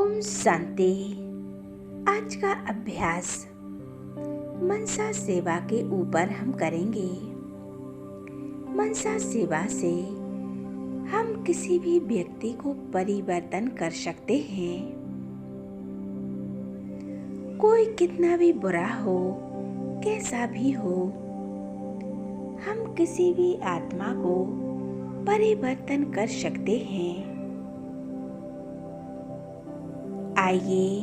ओम शांति। आज का अभ्यास मनसा सेवा के ऊपर हम करेंगे। मनसा सेवा से हम किसी भी व्यक्ति को परिवर्तन कर सकते हैं। कोई कितना भी बुरा हो, कैसा भी हो, हम किसी भी आत्मा को परिवर्तन कर सकते हैं। आइए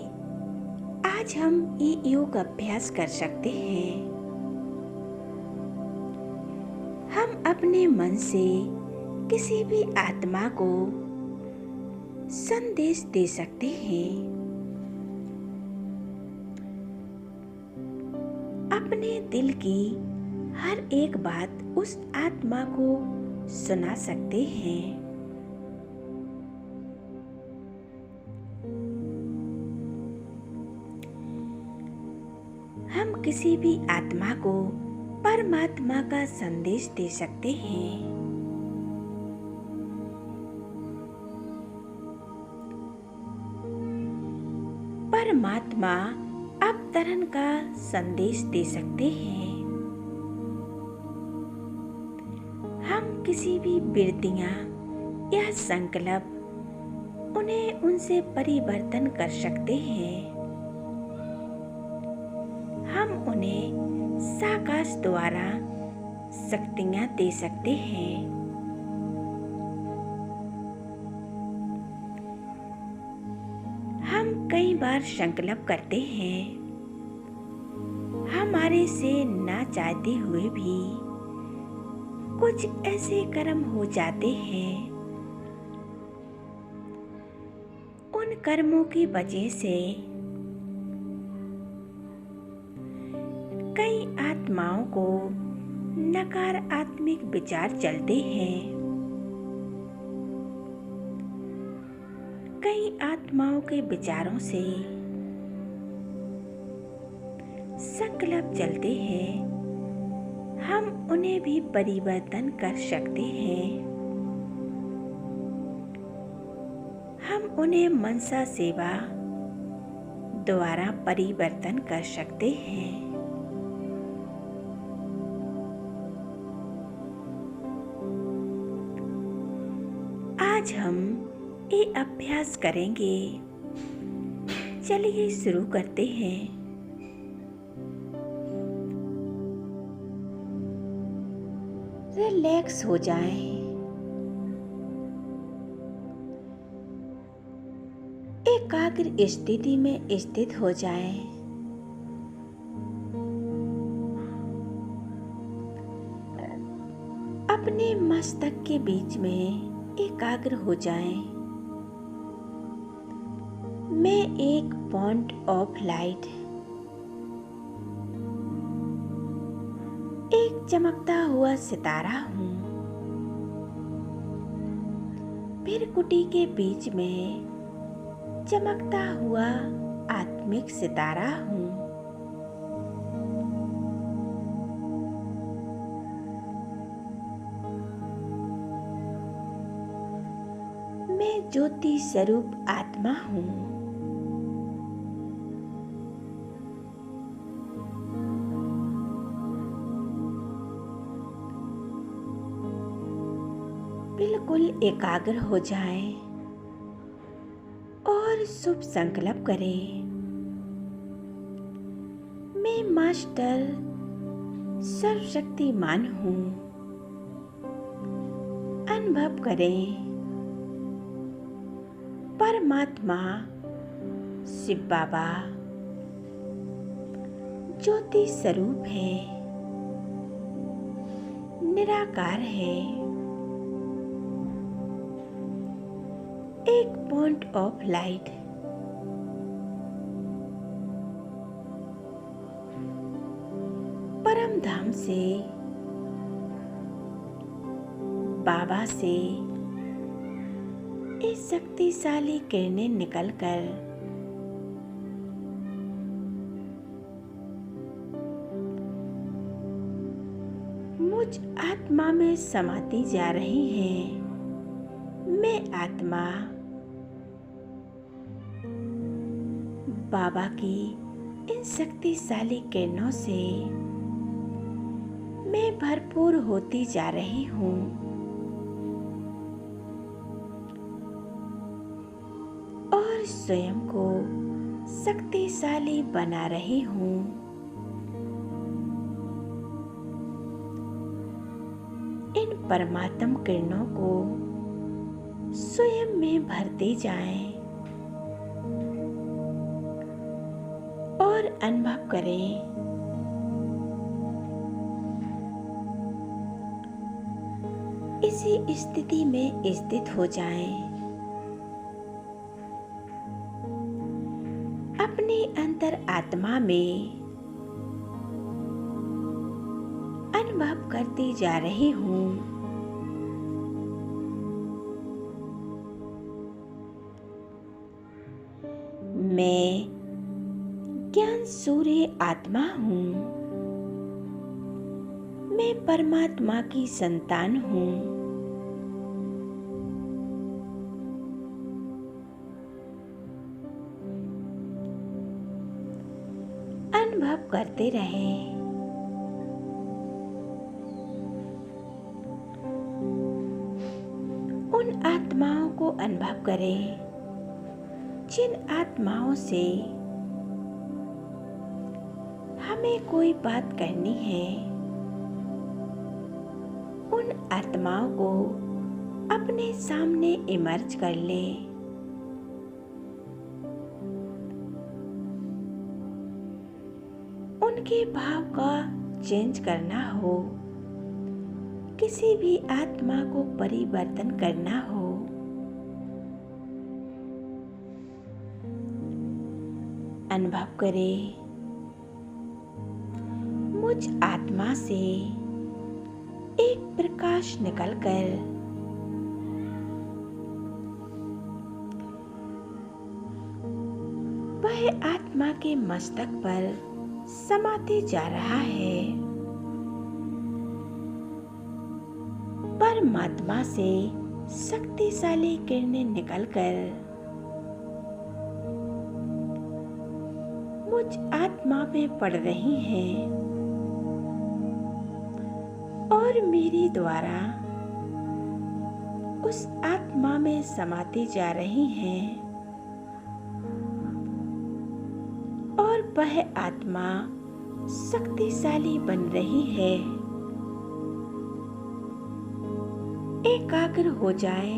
आज हम ये योग अभ्यास कर सकते हैं। हम अपने मन से किसी भी आत्मा को संदेश दे सकते हैं। अपने दिल की हर एक बात उस आत्मा को सुना सकते हैं। हम किसी भी आत्मा को परमात्मा का संदेश दे सकते हैं। परमात्मा अवतरण का संदेश दे सकते हैं। हम किसी भी वृत्तियां या संकल्प उन्हें उनसे परिवर्तन कर सकते हैं। हम उन्हें साकाश द्वारा शक्तियां दे सकते हैं। हम कई बार संकल्प करते हैं, हमारे से ना चाहते हुए भी कुछ ऐसे कर्म हो जाते हैं। उन कर्मों की वजह से कई आत्माओं को नकारात्मक विचार चलते हैं। कई आत्माओं के विचारों से संकल्प चलते हैं। हम उन्हें भी परिवर्तन कर सकते हैं। हम उन्हें मनसा सेवा द्वारा परिवर्तन कर सकते हैं। आज हम ये अभ्यास करेंगे। चलिए शुरू करते हैं। रिलैक्स हो जाएं। एकाग्र स्थिति में स्थित हो जाएं। अपने मस्तक के बीच में एकाग्र हो जाएं। मैं एक पॉइंट ऑफ लाइट, एक चमकता हुआ सितारा हूँ। फिर कुटी के बीच में चमकता हुआ आत्मिक सितारा हूँ। मैं ज्योति स्वरूप आत्मा हूँ। बिल्कुल एकाग्र हो जाएं और शुभ संकल्प करें। मैं मास्टर सर्वशक्तिमान हूँ। अनुभव करें परमात्मा शिव बाबा ज्योति स्वरूप है, निराकार है। एक पॉइंट ऑफ लाइट, परम धाम से, बाबा से इस शक्तिशाली किरणें निकलकर मुझ आत्मा में समाती जा रही हैं। मैं आत्मा बाबा की इन शक्तिशाली किरणों से मैं भरपूर होती जा रही हूँ और स्वयं को शक्तिशाली बना रही हूँ। इन परमात्म किरणों को स्वयं में भरते जाएं और अनुभव करें इसी स्थिति में स्थित हो जाएं। अपनी अंतर आत्मा में अनुभव करती जा रही हूँ। मैं ज्ञान सूर्य आत्मा हूँ। मैं परमात्मा की संतान हूँ। अनुभव करते रहें। उन आत्माओं को अनुभव करें जिन आत्माओं से हमें कोई बात करनी है। उन आत्माओं को अपने सामने इमर्ज कर ले। उनके भाव का चेंज करना हो, किसी भी आत्मा को परिवर्तन करना हो, अनुभव करें मुझ आत्मा से एक प्रकाश निकलकर वह आत्मा के मस्तक पर समाते जा रहा है। परमात्मा से शक्तिशाली किरणें निकलकर मुझ आत्मा में पड़ रही हैं और मेरे द्वारा उस आत्मा में समाती जा रही हैं और वह आत्मा शक्तिशाली बन रही है। एकाग्र हो जाए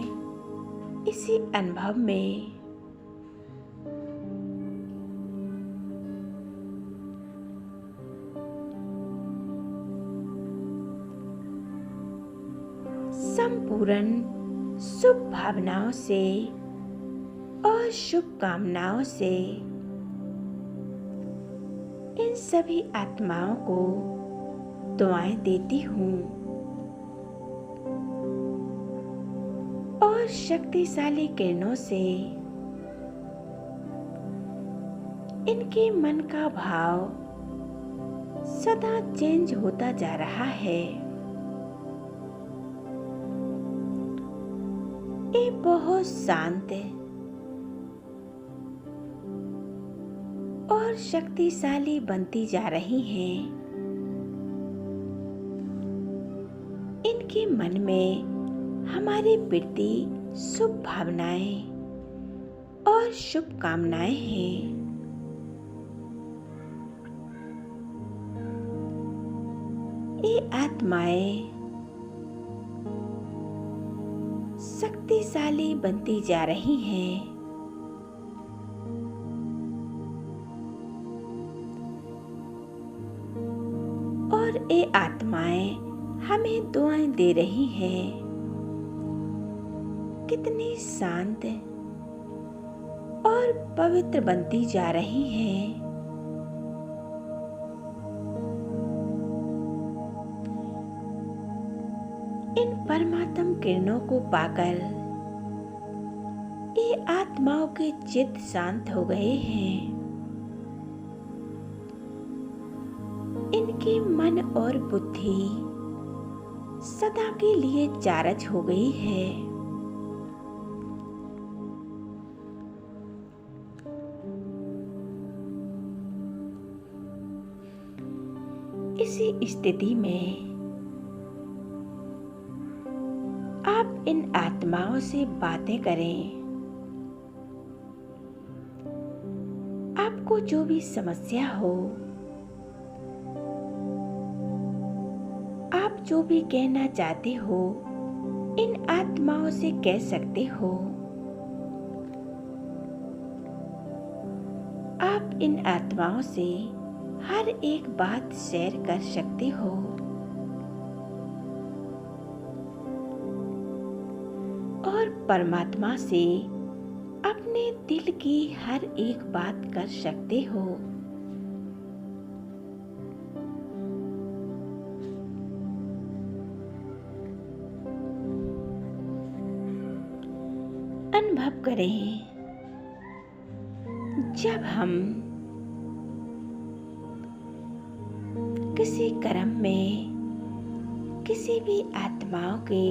इसी अनुभव में। संपूर्ण शुभ भावनाओं से और शुभकामनाओं से इन सभी आत्माओं को दुआएं देती हूँ और शक्तिशाली किरणों से इनके मन का भाव सदा चेंज होता जा रहा है। ये बहुत शांत और शक्तिशाली बनती जा रही हैं। इनके मन में हमारे प्रति शुभ भावनाएं और शुभकामनाएं हैं। ये आत्माएं शक्तिशाली बनती जा रही हैं। और ये आत्माएं हमें दुआएं दे रही हैं। कितनी शांत और पवित्र बनती जा रही हैं। इन परमात्म किरणों को पाकर ये आत्माओं के चित्त शांत हो गए हैं। इनके मन और बुद्धि सदा के लिए चार्ज हो गई है। इसी स्थिति में आप इन आत्माओं से बातें करें। आपको जो भी समस्या हो, आप जो भी कहना चाहते हो, इन आत्माओं से कह सकते हो। आप इन आत्माओं से हर एक बात शेयर कर सकते हो। और परमात्मा से अपने दिल की हर एक बात कर सकते हो। अनुभव करें, जब हम किसी कर्म में किसी भी आत्माओं के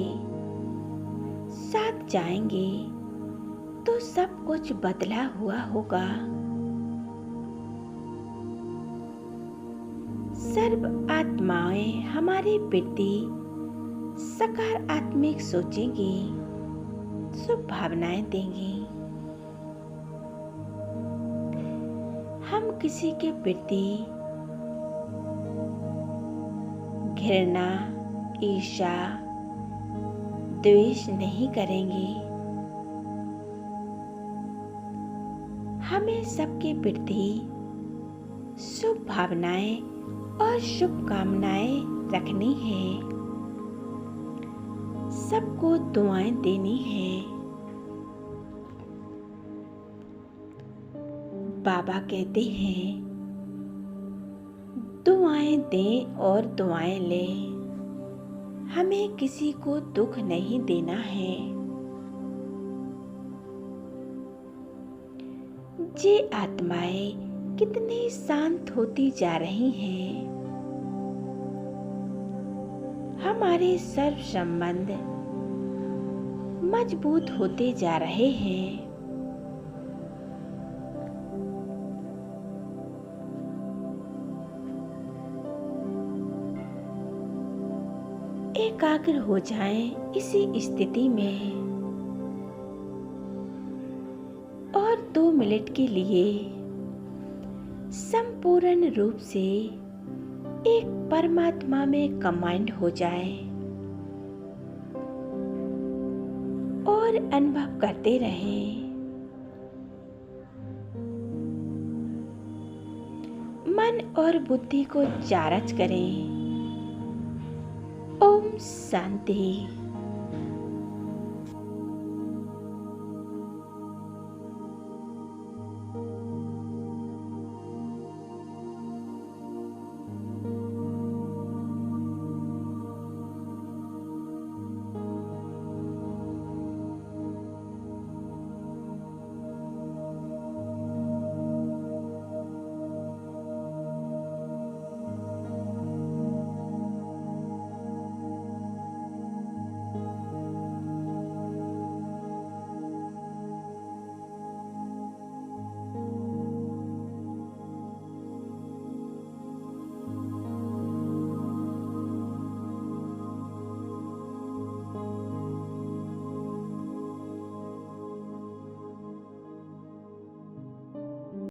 साथ जाएंगे तो सब कुछ बदला हुआ होगा। सर्व आत्माएं हमारे प्रति सकारात्मक सोचेंगी, शुभ भावनाएं देंगी। हम किसी के प्रति घृणा, ईर्ष्या, द्वेष नहीं करेंगे। हमें सबके प्रति शुभ भावनाएं और शुभकामनाएं रखनी है। सबको दुआएं देनी है। बाबा कहते हैं, दुआएं दें और दुआएं लें। हमें किसी को दुख नहीं देना है। ये आत्माएं कितनी शांत होती जा रही हैं। हमारे सर्व संबंध मजबूत होते जा रहे हैं। एकाग्र हो जाएं इसी स्थिति में और 2 मिनट के लिए संपूर्ण रूप से एक परमात्मा में कंबाइंड हो जाए और अनुभव करते रहें। मन और बुद्धि को चार्ज करें। ओम शांति।